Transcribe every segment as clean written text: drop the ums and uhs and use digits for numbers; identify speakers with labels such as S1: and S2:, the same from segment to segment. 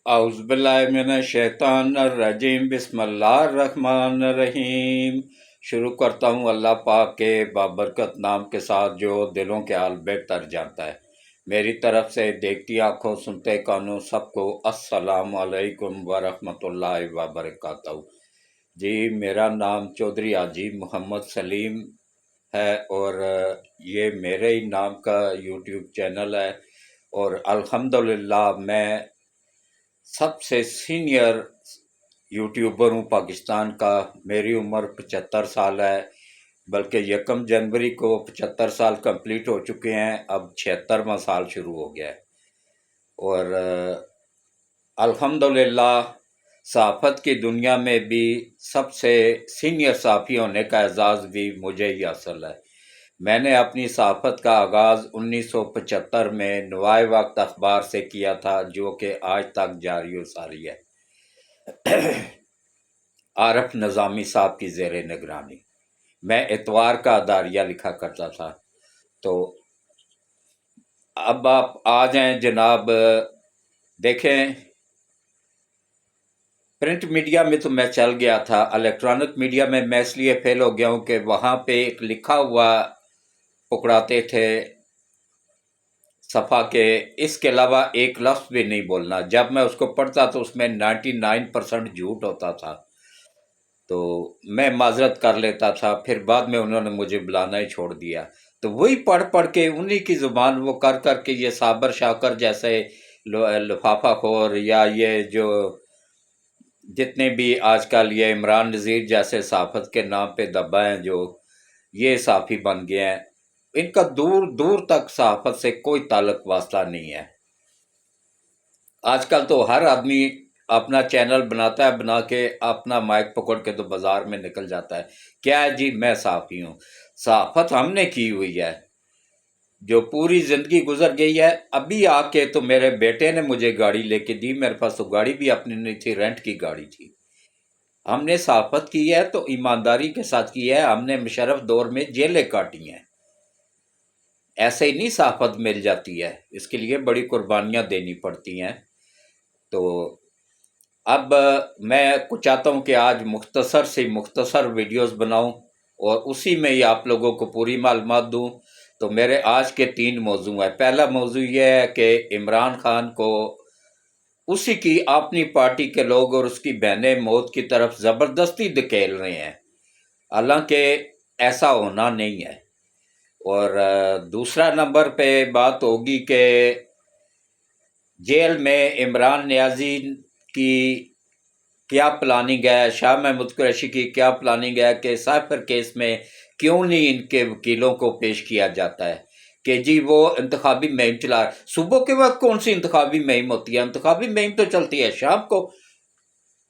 S1: اعوذ باللہ من الشیطان الرجیم، بسم اللہ الرحمن الرحیم۔ شروع کرتا ہوں اللہ پاک کے بابرکت نام کے ساتھ جو دلوں کے حال بہتر جانتا ہے۔ میری طرف سے دیکھتی آنکھوں سنتے کانوں سب کو السلام علیکم ورحمۃ اللہ وبرکاتہ۔ جی، میرا نام چودھری حاجی محمد سلیم ہے اور یہ میرے ہی نام کا یوٹیوب چینل ہے، اور الحمدللہ میں سب سے سینئر یوٹیوبر ہوں پاکستان کا۔ میری عمر 75 سال ہے، بلکہ 1 جنوری کو 75 سال کمپلیٹ ہو چکے ہیں، اب 76واں سال شروع ہو گیا ہے۔ اور الحمدللہ صحافت کی دنیا میں بھی سب سے سینئر صحافی ہونے کا اعزاز بھی مجھے ہی حاصل ہے۔ میں نے اپنی صحافت کا آغاز 1975 میں نوائے وقت اخبار سے کیا تھا، جو کہ آج تک جاری و ساری ہے، عارف نظامی صاحب کی زیر نگرانی۔ میں اتوار کا اداریہ لکھا کرتا تھا۔ تو اب آپ آ جائیں جناب، دیکھیں پرنٹ میڈیا میں تو میں چل گیا تھا، الیکٹرانک میڈیا میں اس لیے فیل ہو گیا ہوں کہ وہاں پہ ایک لکھا ہوا پکڑاتے تھے صفحہ کے، اس کے علاوہ ایک لفظ بھی نہیں بولنا۔ جب میں اس کو پڑھتا تو اس میں 99% جھوٹ ہوتا تھا، تو میں معذرت کر لیتا تھا، پھر بعد میں انہوں نے مجھے بلانا ہی چھوڑ دیا۔ تو وہی پڑھ پڑھ کے انہی کی زبان وہ کر کر کے یہ صابر شاکر جیسے لفافہ خور، یا یہ جو جتنے بھی آج کل یہ عمران نذیر جیسے صحافت کے نام پہ دبا ہیں، جو یہ صحافی بن گئے ہیں، ان کا دور دور تک صحافت سے کوئی تعلق واسطہ نہیں ہے۔ آج کل تو ہر آدمی اپنا چینل بناتا ہے، بنا کے اپنا مائک پکڑ کے تو بازار میں نکل جاتا ہے، کیا ہے جی میں صحافی ہوں۔ صحافت ہم نے کی ہوئی ہے، جو پوری زندگی گزر گئی ہے۔ ابھی آ کے تو میرے بیٹے نے مجھے گاڑی لے کے دی، میرے پاس تو گاڑی بھی اپنی نہیں تھی، رینٹ کی گاڑی تھی۔ ہم نے صحافت کی ہے تو ایمانداری کے ساتھ کی ہے، ہم نے مشرف دور میں جیلیں کاٹی ہیں، ایسے ہی نہیں صحافت مل جاتی ہے، اس کے لیے بڑی قربانیاں دینی پڑتی ہیں۔ تو اب میں چاہتا ہوں کہ آج مختصر سے مختصر ویڈیوز بناؤں اور اسی میں ہی آپ لوگوں کو پوری معلومات دوں۔ تو میرے آج کے 3 موضوع ہیں۔ پہلا موضوع یہ ہے کہ عمران خان کو اسی کی اپنی پارٹی کے لوگ اور اس کی بہنیں موت کی طرف زبردستی دھکیل رہے ہیں، حالانکہ ایسا ہونا نہیں ہے۔ اور دوسرا نمبر پہ بات ہوگی کہ جیل میں عمران نیازی کی کیا پلاننگ ہے، شاہ محمود قریشی کی کیا پلاننگ ہے کہ سائفر کیس میں کیوں نہیں ان کے وکیلوں کو پیش کیا جاتا ہے کہ جی وہ انتخابی مہم چلا رہا ہے۔ صبح کے وقت کون سی انتخابی مہم ہوتی ہے؟ انتخابی مہم تو چلتی ہے شام کو،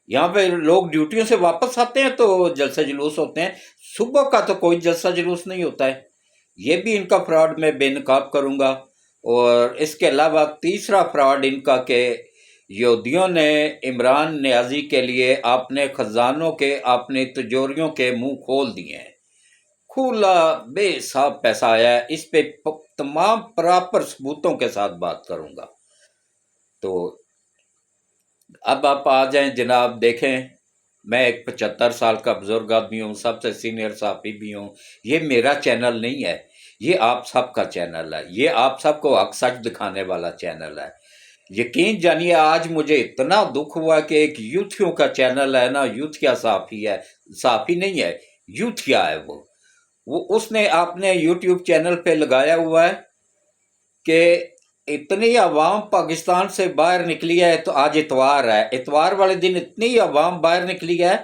S1: یہاں پہ لوگ ڈیوٹیوں سے واپس آتے ہیں تو جلسہ جلوس ہوتے ہیں، صبح کا تو کوئی جلسہ جلوس نہیں ہوتا ہے۔ یہ بھی ان کا فراڈ میں بے نقاب کروں گا۔ اور اس کے علاوہ تیسرا فراڈ ان کا کہ یہودیوں نے عمران نیازی کے لیے اپنے خزانوں کے، اپنے تجوریوں کے منہ کھول دیے ہیں، کھلا بے حساب پیسہ آیا ہے۔ اس پہ تمام پراپر ثبوتوں کے ساتھ بات کروں گا۔ تو اب آپ آ جائیں جناب، دیکھیں میں ایک 75 سال کا بزرگ آدمی ہوں، سب سے سینئر صحافی بھی ہوں۔ یہ میرا چینل نہیں ہے، یہ آپ سب کا چینل ہے، یہ آپ سب کو حق سچ دکھانے والا چینل ہے۔ یقین جانیے آج مجھے اتنا دکھ ہوا کہ ایک یوتھیوں کا چینل ہے نا، یوتھیا صحافی ہے، صحافی نہیں ہے، یوتھیا ہے وہ اس نے اپنے یوٹیوب چینل پہ لگایا ہوا ہے کہ اتنی عوام پاکستان سے باہر نکلی ہے۔ تو آج اتوار ہے، اتوار والے دن اتنی عوام باہر نکلی ہے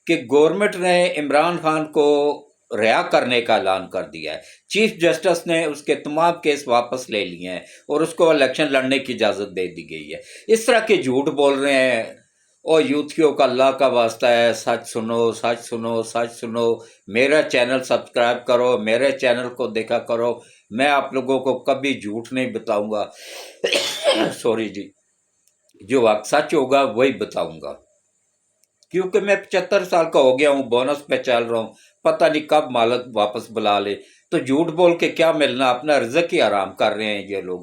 S1: کہ گورنمنٹ نے عمران خان کو رہا کرنے کا اعلان کر دیا ہے۔ چیف جسٹس نے اس کے تمام کیس واپس لے لیے ہیں اور اس کو الیکشن لڑنے کی اجازت دے دی گئی ہے۔ اس طرح کے جھوٹ بول رہے ہیں، اور یوتھیوں کا اللہ کا واسطہ ہے، سچ سنو سچ سنو سچ سنو، میرا چینل سبسکرائب کرو، میرے چینل کو دیکھا کرو، میں آپ لوگوں کو کبھی جھوٹ نہیں بتاؤں گا، سوری جی، جو حق سچ ہوگا وہی بتاؤں گا، کیونکہ میں 75 سال کا ہو گیا ہوں، بونس پہ چل رہا ہوں، پتہ نہیں کب مالک واپس بلا لے۔ تو جھوٹ بول کے کیا ملنا، اپنا رزق ہی حرام کر رہے ہیں یہ لوگ۔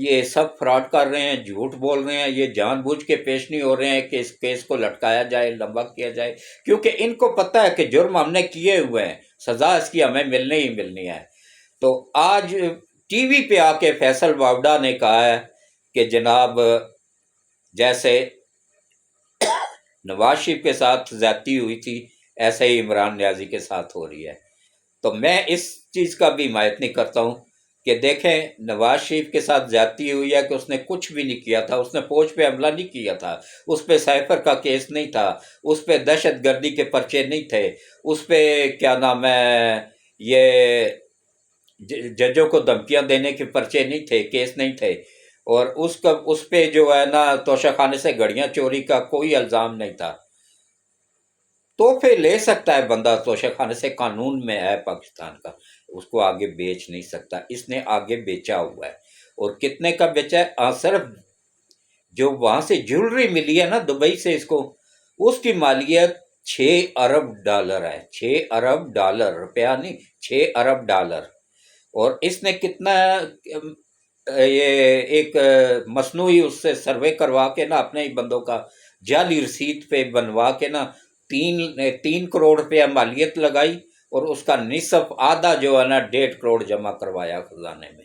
S1: یہ سب فراڈ کر رہے ہیں، جھوٹ بول رہے ہیں، یہ جان بوجھ کے پیش نہیں ہو رہے ہیں کہ اس کیس کو لٹکایا جائے، لمبا کیا جائے، کیونکہ ان کو پتہ ہے کہ جرم ہم نے کیے ہوئے ہیں، سزا اس کی ہمیں ملنی ہی ملنی ہے۔ تو آج ٹی وی پہ آ کے فیصل واوڈا نے کہا ہے کہ جناب جیسے نواز شریف کے ساتھ زیادتی ہوئی تھی ایسے ہی عمران نیازی کے ساتھ ہو رہی ہے۔ تو میں اس چیز کا بھی حمایت نہیں کرتا ہوں کہ دیکھیں نواز شریف کے ساتھ زیادتی ہوئی ہے کہ اس نے کچھ بھی نہیں کیا تھا، اس نے فوج پہ حملہ نہیں کیا تھا، اس پہ سائفر کا کیس نہیں تھا، اس پہ دہشت گردی کے پرچے نہیں تھے، اس پہ کیا نام ہے یہ ججوں کو دھمکیاں دینے کے پرچے نہیں تھے، کیس نہیں تھے، اور اس پہ جو ہے نا توشہ خانے سے گھڑیاں چوری کا کوئی الزام نہیں تھا۔ تحفے لے سکتا ہے بندہ توشہ خانے سے، قانون میں ہے پاکستان کا، اس کو آگے بیچ نہیں سکتا، اس نے آگے بیچا ہوا ہے۔ اور کتنے کا بیچا ہے؟ صرف جو وہاں سے جیولری ملی ہے نا دبئی سے اس کو، اس کی مالیت 6 ارب ڈالر ہے، 6 ارب ڈالر، روپیہ نہیں، 6 ارب ڈالر۔ اور اس نے کتنا یہ ایک مصنوعی اس سے سروے کروا کے نا اپنے ہی بندوں کا جعلی رسید پہ بنوا کے نا 3 کروڑ روپیہ مالیت لگائی، اور اس کا نصف آدھا جو ہے نا 1.5 کروڑ جمع کروایا خزانے میں۔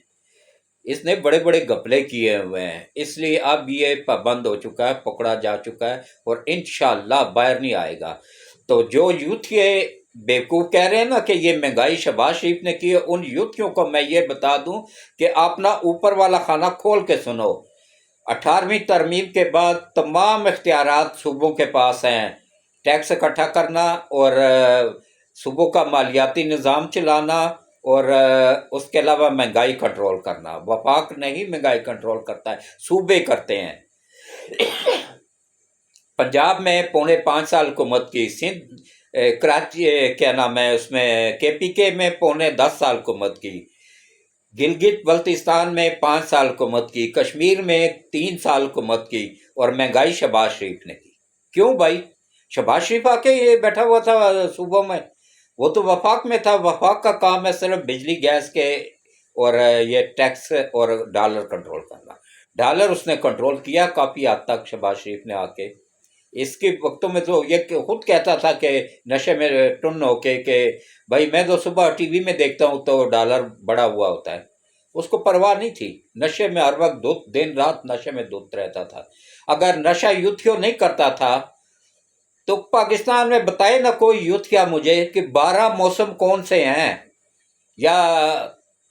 S1: اس نے بڑے بڑے گپلے کیے ہوئے ہیں، اس لیے اب یہ پابند ہو چکا ہے، پکڑا جا چکا ہے، اور انشاءاللہ باہر نہیں آئے گا۔ تو جو یوتھ یہ بیوقوف کہہ رہے ہیں نا کہ یہ مہنگائی شہباز شریف نے کی ہے، ان یوتھیوں کو میں یہ بتا دوں کہ اپنا اوپر والا خانہ کھول کے سنو۔ 18ویں ترمیم کے بعد تمام اختیارات صوبوں کے پاس ہیں، ٹیکس اکٹھا کرنا اور صوبوں کا مالیاتی نظام چلانا، اور اس کے علاوہ مہنگائی کنٹرول کرنا۔ وفاق نہیں مہنگائی کنٹرول کرتا ہے، صوبے کرتے ہیں۔ پنجاب میں 4.5 سال حکومت کی، سندھ کراچی کیا نام ہے اس میں KPK میں 10 سال حکومت کی، گلگت بلتستان میں 5 سال حکومت کی، کشمیر میں 3 سال حکومت کی، اور مہنگائی شہباز شریف نے کی۔ کیوں بھائی؟ شہباز شریف آ کے یہ بیٹھا ہوا تھا صوبوں میں، وہ تو وفاق میں تھا، وفاق کا کام ہے صرف بجلی گیس کے اور یہ ٹیکس اور ڈالر کنٹرول کرنا۔ ڈالر اس نے کنٹرول کیا کافی حد تک شہباز شریف نے آ کے۔ اس کے وقتوں میں تو یہ خود کہتا تھا کہ نشے میں ٹن ہو کے کہ بھائی میں تو صبح ٹی وی میں دیکھتا ہوں تو ڈالر بڑا ہوا ہوتا ہے، اس کو پرواہ نہیں تھی، نشے میں ہر وقت دن رات نشے میں دھت رہتا تھا۔ اگر نشہ یوتھیوں نہیں کرتا تھا تو پاکستان میں بتائے نا کوئی یوتھ کیا مجھے کہ 12 موسم کون سے ہیں، یا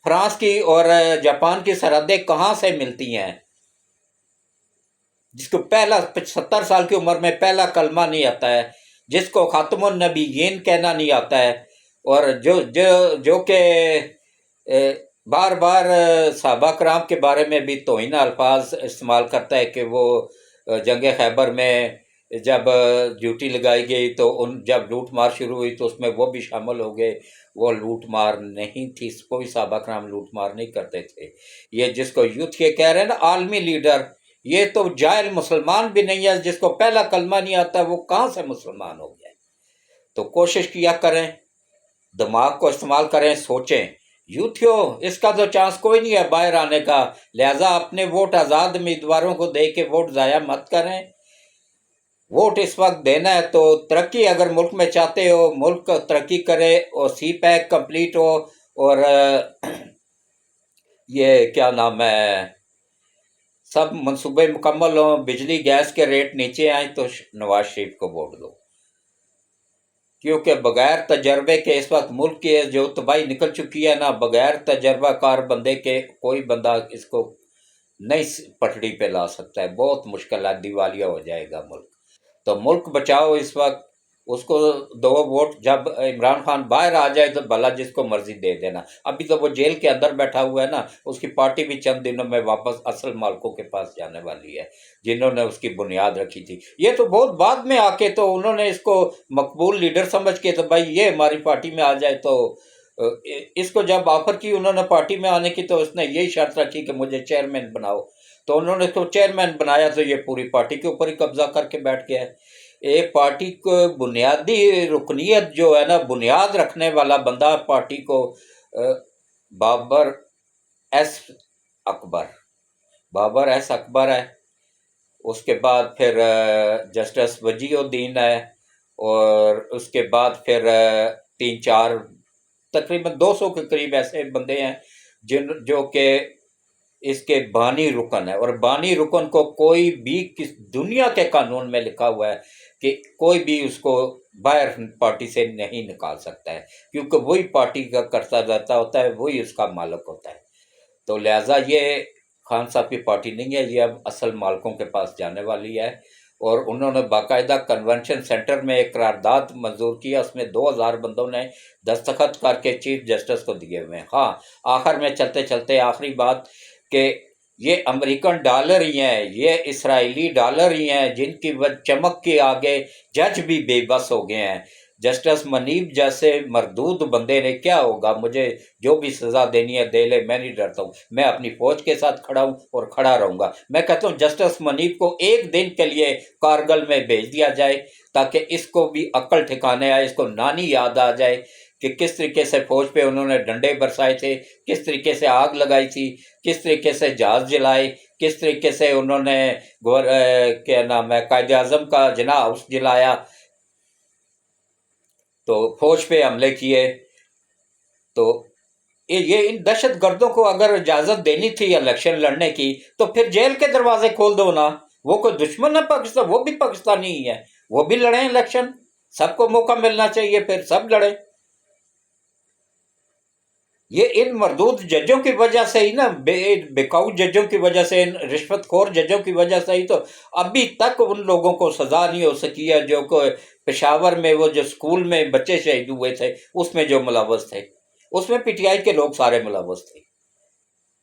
S1: فرانس کی اور جاپان کی سرحدیں کہاں سے ملتی ہیں، جس کو پہلا 70 سال کی عمر میں پہلا کلمہ نہیں آتا ہے، جس کو خاتم النبیین کہنا نہیں آتا ہے، اور جو کہ بار بار صحابہ کرام کے بارے میں بھی توہین الفاظ استعمال کرتا ہے کہ وہ جنگ خیبر میں جب ڈیوٹی لگائی گئی تو جب لوٹ مار شروع ہوئی تو اس میں وہ بھی شامل ہو گئے۔ وہ لوٹ مار نہیں تھی، کوئی صحابہ کرام لوٹ مار نہیں کرتے تھے۔ یہ جس کو یوتھ یہ کہہ رہے ہیں نا عالمی لیڈر، یہ تو جاہل مسلمان بھی نہیں ہے، جس کو پہلا کلمہ نہیں آتا وہ کہاں سے مسلمان ہو گیا؟ تو کوشش کیا کریں، دماغ کو استعمال کریں، سوچیں۔ یوتھیو اس کا تو چانس کوئی نہیں ہے باہر آنے کا، لہٰذا اپنے ووٹ آزاد امیدواروں کو دے کے ووٹ ضائع مت کریں۔ ووٹ اس وقت دینا ہے تو ترقی اگر ملک میں چاہتے ہو، ملک ترقی کرے اور سی پیک کمپلیٹ ہو، اور یہ کیا نام ہے سب منصوبے مکمل ہوں، بجلی گیس کے ریٹ نیچے آئیں تو نواز شریف کو ووٹ دو، کیونکہ بغیر تجربے کے اس وقت ملک کی جو تباہی نکل چکی ہے نا، بغیر تجربہ کار بندے کے کوئی بندہ اس کو نہیں پٹڑی پہ لا سکتا ہے، بہت مشکل ہے، دیوالیہ ہو جائے گا ملک۔ تو ملک بچاؤ اس وقت، اس کو دو ووٹ، جب عمران خان باہر آ جائے تو بھلا جس کو مرضی دے دینا، ابھی تو وہ جیل کے اندر بیٹھا ہوا ہے نا، اس کی پارٹی بھی چند دنوں میں واپس اصل مالکوں کے پاس جانے والی ہے جنہوں نے اس کی بنیاد رکھی تھی۔ یہ تو بہت بعد میں آ کے تو انہوں نے اس کو مقبول لیڈر سمجھ کے تو بھائی یہ ہماری پارٹی میں آ جائے، تو اس کو جب آفر کی انہوں نے پارٹی میں آنے کی تو اس نے یہی شرط رکھی کہ مجھے چیئرمین بناؤ، تو انہوں نے اس کو چیئرمین بنایا تو یہ پوری پارٹی کے اوپر ہی قبضہ کر کے بیٹھ گیا ہے۔ ایک پارٹی کو بنیادی رکنیت جو ہے نا، بنیاد رکھنے والا بندہ پارٹی کو، بابر ایس اکبر، بابر ایس اکبر ہے، اس کے بعد پھر جسٹس وجیہ الدین ہے، اور اس کے بعد پھر تین چار تقریباً 200 کے قریب ایسے بندے ہیں جو کہ اس کے بانی رکن ہے، اور بانی رکن کو کوئی بھی دنیا کے قانون میں لکھا ہوا ہے کہ کوئی بھی اس کو باہر پارٹی سے نہیں نکال سکتا ہے، کیونکہ وہی پارٹی کا کرتا رہتا ہوتا ہے، وہی اس کا مالک ہوتا ہے۔ تو لہٰذا یہ خان صاحب کی پارٹی نہیں ہے، یہ اب اصل مالکوں کے پاس جانے والی ہے، اور انہوں نے باقاعدہ کنونشن سینٹر میں ایک قرارداد منظور کیا، اس میں 2000 بندوں نے دستخط کر کے چیف جسٹس کو دیے ہوئے ہیں۔ ہاں، آخر میں چلتے چلتے آخری بات کہ یہ امریکن ڈالر ہی ہیں، یہ اسرائیلی ڈالر ہی ہیں جن کی چمک کے آگے جج بھی بے بس ہو گئے ہیں۔ جسٹس منیب جیسے مردود بندے نے کیا ہوگا، مجھے جو بھی سزا دینی ہے دے لے، میں نہیں ڈرتا ہوں، میں اپنی فوج کے ساتھ کھڑا ہوں اور کھڑا رہوں گا۔ میں کہتا ہوں جسٹس منیب کو ایک دن کے لیے کارگل میں بھیج دیا جائے تاکہ اس کو بھی عقل ٹھکانے آئے، اس کو نانی یاد آ جائے کہ کس طریقے سے فوج پہ انہوں نے ڈنڈے برسائے تھے، کس طریقے سے آگ لگائی تھی، کس طریقے سے جہاز جلائے، کس طریقے سے انہوں نے کیا نام ہے قائد اعظم کا جناح ہاؤس جلایا، تو فوج پہ حملے کیے۔ تو یہ ان دہشت گردوں کو اگر اجازت دینی تھی الیکشن لڑنے کی تو پھر جیل کے دروازے کھول دو نا، وہ کوئی دشمن ہے پاکستان، وہ بھی پاکستانی ہی ہے، وہ بھی لڑیں الیکشن، سب کو موقع ملنا چاہیے، پھر سب لڑیں۔ یہ ان مردود ججوں کی وجہ سے ہی نا، بیکاؤ ججوں کی وجہ سے، ان رشوت خور ججوں کی وجہ سے ہی تو ابھی تک ان لوگوں کو سزا نہیں ہو سکی ہے، جو کوئی پشاور میں وہ جو سکول میں بچے شہید ہوئے تھے اس میں جو ملوث تھے، اس میں پی ٹی آئی کے لوگ سارے ملوث تھے۔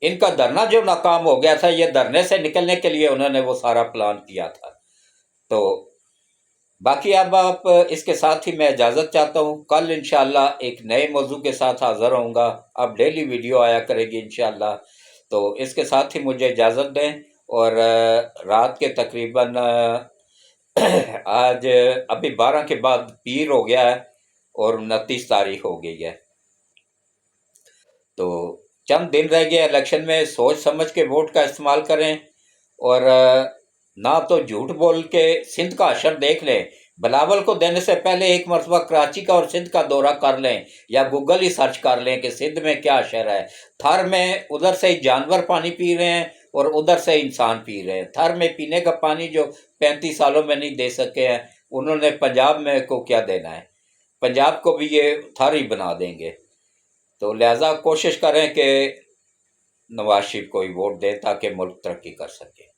S1: ان کا دھرنا جو ناکام ہو گیا تھا، یہ دھرنے سے نکلنے کے لیے انہوں نے وہ سارا پلان کیا تھا۔ تو باقی اب آپ اس کے ساتھ ہی میں اجازت چاہتا ہوں، کل انشاءاللہ ایک نئے موضوع کے ساتھ حاضر ہوں گا، اب ڈیلی ویڈیو آیا کرے گی انشاءاللہ۔ تو اس کے ساتھ ہی مجھے اجازت دیں، اور رات کے تقریباً آج ابھی 12 کے بعد پیر ہو گیا ہے اور 29 تاریخ ہو گئی ہے، تو چند دن رہ گئے الیکشن میں، سوچ سمجھ کے ووٹ کا استعمال کریں، اور نہ تو جھوٹ بول کے سندھ کا حشر دیکھ لیں، بلاول کو دینے سے پہلے ایک مرتبہ کراچی کا اور سندھ کا دورہ کر لیں، یا گوگل ہی سرچ کر لیں کہ سندھ میں کیا حشر ہے۔ تھر میں ادھر سے جانور پانی پی رہے ہیں اور ادھر سے انسان پی رہے ہیں، تھر میں پینے کا پانی جو 35 سالوں میں نہیں دے سکے ہیں، انہوں نے پنجاب میں کو کیا دینا ہے، پنجاب کو بھی یہ تھر ہی بنا دیں گے۔ تو لہٰذا کوشش کریں کہ نواز شریف کو ہی ووٹ دیں تاکہ ملک ترقی کر سکے۔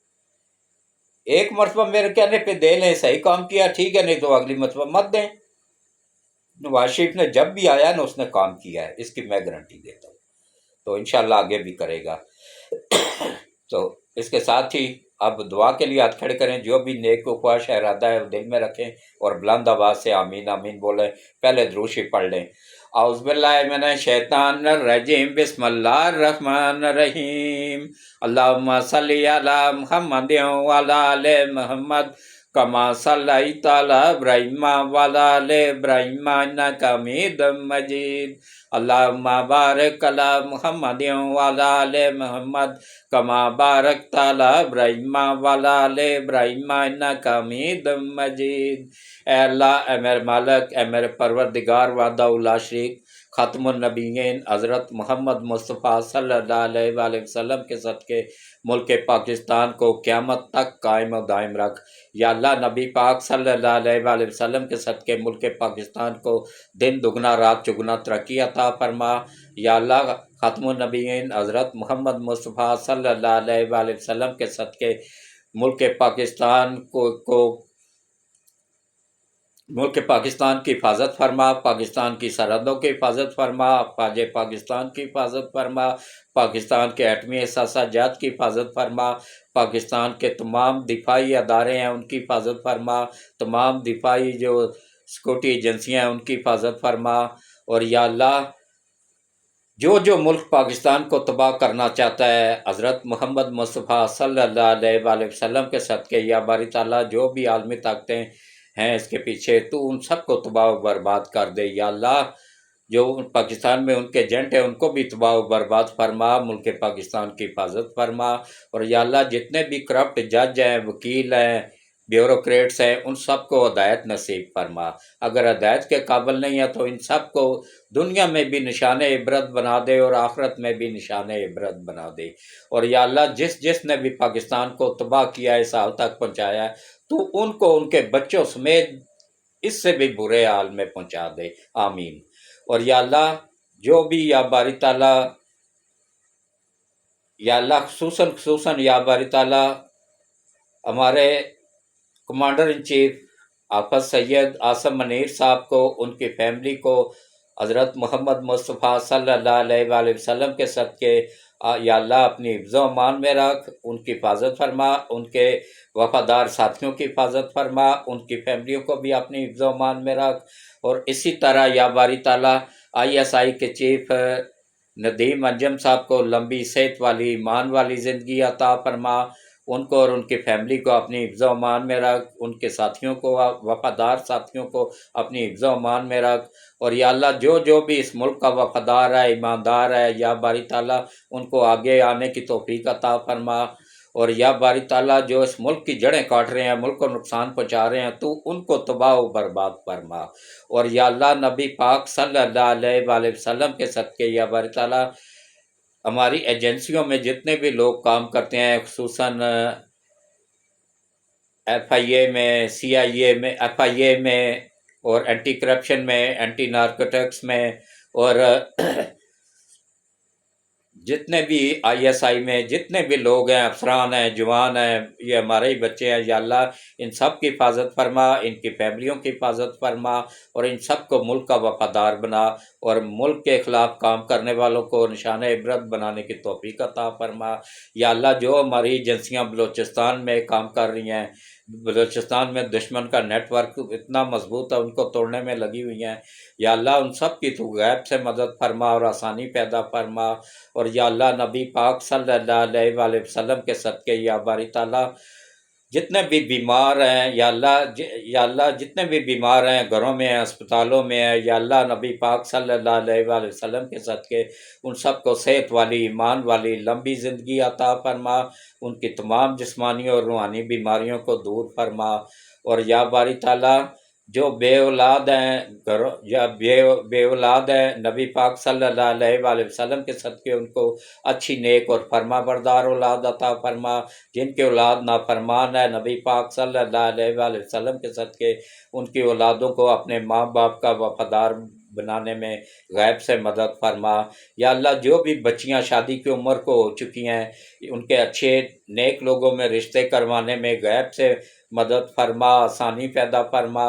S1: ایک مرتبہ میرے کہنے پہ دے لیں، صحیح کام کیا ٹھیک ہے، نہیں تو اگلی مرتبہ مت دیں۔ نواز شریف نے جب بھی آیا نا اس نے کام کیا ہے، اس کی میں گارنٹی دیتا ہوں، تو انشاءاللہ آگے بھی کرے گا۔ تو اس کے ساتھ ہی اب دعا کے لیے ہاتھ کھڑے کریں، جو بھی نیک و خواہش ارادہ ہے وہ دل میں رکھیں اور بلند آواز سے آمین آمین بولیں۔ پہلے درود شریف پڑھ لیں۔ اعوذ باللہ من الشیطان الرجیم، بسم اللہ الرحمن الرحیم، اللہم صلی علی محمد وعلی آل محمد کما صلیت علی ابراہیم وعلی آل ابراہیم انک حمید مجید، اللہم بارک علی محمد وعلی آل محمد کما بارکت علی ابراہیم وعلی آل ابراہیم انک حمید مجید۔ اے اللہ، اے میرے مالک، اے میرے پروردگار وحدہ لا شریک، ختم النبیین حضرت محمد مصطفیٰ صلی اللہ علیہ وآلہ وسلم کے صدقے ملک پاکستان کو قیامت تک قائم و دائم رکھ۔ یا اللہ، نبی پاک صلی اللہ علیہ وآلہ وسلم کے صدقے ملک پاکستان کو دن دگنا رات چگنا ترقی عطا فرما۔ یا اللہ، ختم النبیین حضرت محمد مصطفیٰ صلی اللہ علیہ وآلہ وسلم کے صدقے ملک پاکستان کو ملک پاکستان کی حفاظت فرما، پاکستان کی سرحدوں کی حفاظت فرما، فوج پاکستان کی حفاظت فرما، پاکستان کے ایٹمی اثاثہ جات کی حفاظت فرما، پاکستان کے تمام دفاعی ادارے ہیں ان کی حفاظت فرما، تمام دفاعی جو سیکورٹی ایجنسیاں ہیں ان کی حفاظت فرما۔ اور یا اللہ، جو ملک پاکستان کو تباہ کرنا چاہتا ہے، حضرت محمد مصطفیٰ صلی اللہ علیہ وآلہ وسلم کے صدقے یا باری تعالیٰ جو بھی عالمی طاقتیں ہیں اس کے پیچھے، تو ان سب کو تباہ و برباد کر دے۔ یا اللہ، جو پاکستان میں ان کے ایجنٹ ہیں ان کو بھی تباہ و برباد فرما، ملک پاکستان کی حفاظت فرما، اور یا اللہ جتنے بھی کرپٹ جج ہیں، وکیل ہیں، بیوروکریٹس ہیں، ان سب کو ہدایت نصیب فرما۔ اگر ہدایت کے قابل نہیں ہے تو ان سب کو دنیا میں بھی نشان عبرت بنا دے اور آخرت میں بھی نشان عبرت بنا دے۔ اور یا اللہ جس نے بھی پاکستان کو تباہ کیا ہے، اس حال تک پہنچایا ہے، تو ان کو ان کے بچوں سمیت اس سے بھی برے حال میں پہنچا دے، آمین۔ اور یا اللہ جو بھی یا باری تعالیٰ، یا اللہ خصوصاً یا باری تعالیٰ ہمارے کمانڈر ان چیف حافظ سید عاصم منیر صاحب کو، ان کی فیملی کو حضرت محمد مصطفیٰ صلی اللہ علیہ وآلہ وسلم کے صدقے یا اللہ اپنی حفظ و امان میں رکھ، ان کی حفاظت فرما، ان کے وفادار ساتھیوں کی حفاظت فرما، ان کی فیملیوں کو بھی اپنی حفظ و امان میں رکھ، اور اسی طرح یا باری تعالیٰ ISI کے چیف ندیم انجم صاحب کو لمبی صحت والی ایمان والی زندگی عطا فرما، ان کو اور ان کی فیملی کو اپنی حفظ و امان میں رکھ، ان کے ساتھیوں کو، وفادار ساتھیوں کو اپنی حفظ و امان میں رکھ، اور یا اللہ جو بھی اس ملک کا وفادار ہے، ایماندار ہے، یا باری تعالیٰ ان کو آگے آنے کی توفیق عطا فرما، اور یا باری تعالیٰ جو اس ملک کی جڑیں کاٹ رہے ہیں، ملک کو نقصان پہنچا رہے ہیں، تو ان کو تباہ و برباد فرما، اور یا اللہ نبی پاک صلی اللہ علیہ وآلہ وسلم کے صدقے یا باری تعالیٰ ہماری ایجنسیوں میں جتنے بھی لوگ کام کرتے ہیں، خصوصاً FIA میں، CIA میں، FIA میں، اور اینٹی کرپشن میں، اینٹی نارکوٹکس میں، اور جتنے بھی ISI میں جتنے بھی لوگ ہیں، افسران ہیں، جوان ہیں، یہ ہمارے ہی بچے ہیں، یا اللہ ان سب کی حفاظت فرما، ان کی فیملیوں کی حفاظت فرما، اور ان سب کو ملک کا وفادار بنا، اور ملک کے خلاف کام کرنے والوں کو نشان عبرت بنانے کی توفیق عطا فرما۔ یا اللہ جو ہماری ایجنسیاں بلوچستان میں کام کر رہی ہیں، بلوچستان میں دشمن کا نیٹ ورک اتنا مضبوط ہے، ان کو توڑنے میں لگی ہوئی ہیں، یا اللہ ان سب کی تو غیب سے مدد فرما اور آسانی پیدا فرما، اور یا اللہ نبی پاک صلی اللہ علیہ وآلہ وسلم کے صدقے یا باری تعالیٰ جتنے بھی بیمار ہیں، یا اللہ جتنے بھی بیمار ہیں، گھروں میں ہیں، اسپتالوں میں ہیں، یا اللہ نبی پاک صلی اللہ علیہ وآلہ وسلم کے صدقے ان سب کو صحت والی، ایمان والی لمبی زندگی عطا فرما، ان کی تمام جسمانی اور روحانی بیماریوں کو دور فرما، اور یا باری تعالیٰ جو بے اولاد ہیں یا بے اولاد ہیں، نبی پاک صلی اللہ علیہ وآلہ وسلم کے صدقے ان کو اچھی نیک اور فرما بردار اولاد عطا فرما، جن کے اولاد نافرمان ہے، نبی پاک صلی اللہ علیہ وآلہ وسلم کے صدقے ان کی اولادوں کو اپنے ماں باپ کا وفادار بنانے میں غیب سے مدد فرما۔ یا اللہ جو بھی بچیاں شادی کی عمر کو ہو چکی ہیں، ان کے اچھے نیک لوگوں میں رشتے کروانے میں غیب سے مدد فرما، آسانی پیدا فرما،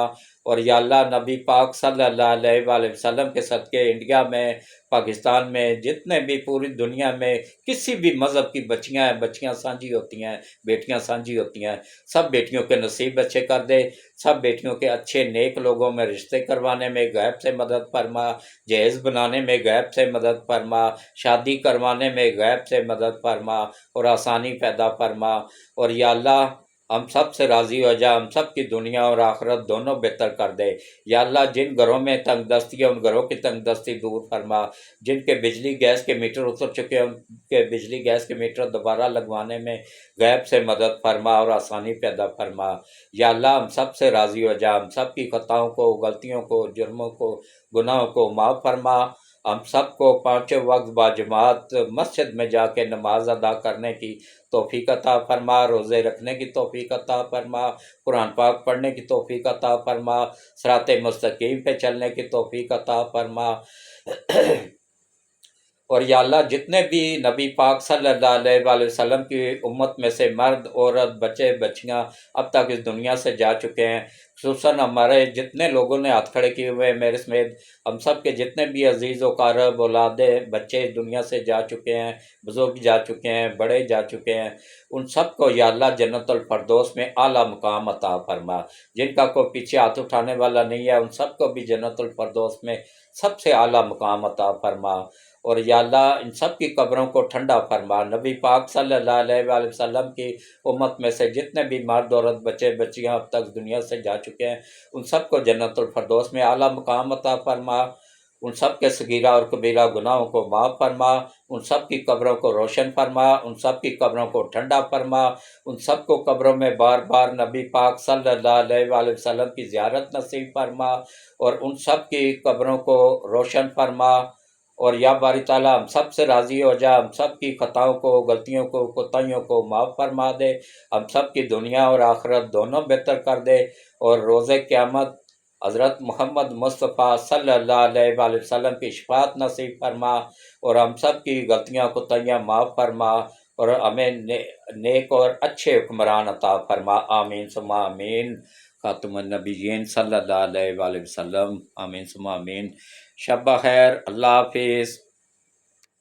S1: اور یا اللہ نبی پاک صلی اللہ علیہ وآلہ وسلم کے صدقے انڈیا میں، پاکستان میں، جتنے بھی پوری دنیا میں کسی بھی مذہب کی بچیاں ہیں، بچیاں سانجھی ہوتی ہیں، بیٹیاں سانجھی ہوتی ہیں، سب بیٹیوں کے نصیب اچھے کر دے، سب بیٹیوں کے اچھے نیک لوگوں میں رشتے کروانے میں غیب سے مدد فرما، جہیز بنانے میں غیب سے مدد فرما، شادی کروانے میں غیب سے مدد فرما، اور آسانی پیدا فرما، اور یا اللہ ہم سب سے راضی ہو جا، ہم سب کی دنیا اور آخرت دونوں بہتر کر دے۔ یا اللہ جن گھروں میں تنگ دستی ہے ان گھروں کی تنگ دستی دور فرما، جن کے بجلی گیس کے میٹر اتر چکے ہیں ان کے بجلی گیس کے میٹر دوبارہ لگوانے میں غیب سے مدد فرما اور آسانی پیدا فرما۔ یا اللہ ہم سب سے راضی ہو جا، ہم سب کی خطاؤں کو، غلطیوں کو، جرموں کو، گناہوں کو معاف فرما، ہم سب کو پانچوں وقت باجماعت مسجد میں جا کے نماز ادا کرنے کی توفیق عطا فرما، روزے رکھنے کی توفیق عطا فرما، قرآن پاک پڑھنے کی توفیق عطا فرما، صراط مستقیم پہ چلنے کی توفیق عطا فرما۔ اور یا اللہ جتنے بھی نبی پاک صلی اللہ علیہ وآلہ وسلم کی امت میں سے مرد، عورت، بچے، بچیاں اب تک اس دنیا سے جا چکے ہیں، خصوصاً ہمارے جتنے لوگوں نے ہاتھ کھڑے کیے ہوئے ہیں میرے سمیت، ہم سب کے جتنے بھی عزیز و قارب اولادیں بچے اس دنیا سے جا چکے ہیں، بزرگ جا چکے ہیں، بڑے جا چکے ہیں، ان سب کو یا اللہ جنت الفردوس میں اعلیٰ مقام عطا فرما، جن کا کوئی پیچھے ہاتھ اٹھانے والا نہیں ہے ان سب کو بھی جنت الفردوس میں سب سے اعلیٰ مقام عطا فرما، اور یا اللہ ان سب کی قبروں کو ٹھنڈا فرما۔ نبی پاک صلی اللہ علیہ وآلہ وسلم کی امت میں سے جتنے بھی مرد، عورت، بچے، بچیاں اب تک دنیا سے جا چکے ہیں ان سب کو جنت الفردوس میں اعلیٰ مقام عطا فرما۔ ان سب کے صغیرہ اور کبیرہ گناہوں کو معاف فرما، ان سب کی قبروں کو روشن فرما، ان سب کی قبروں کو ٹھنڈا فرما، ان سب کو قبروں میں بار بار نبی پاک صلی اللہ علیہ وآلہ وسلم کی زیارت نصیب فرما، اور ان سب کی قبروں کو روشن فرما، اور یا باری تعالیٰ ہم سب سے راضی ہو جا، ہم سب کی خطاؤں کو، غلطیوں کو، کوتاہیوں کو معاف فرما دے، ہم سب کی دنیا اور آخرت دونوں بہتر کر دے، اور روز قیامت حضرت محمد مصطفیٰ صلی اللہ علیہ وآلہ وسلم کی شفاعت نصیب فرما، اور ہم سب کی غلطیاں کوتاہیاں معاف فرما، اور ہمیں نیک اور اچھے حکمران عطا فرما، آمین ثم آمین۔ خاتم النبیین صلی اللہ علیہ وآلہ وسلم، آمین ثم آمین۔ شب بخیر، اللہ حافظ۔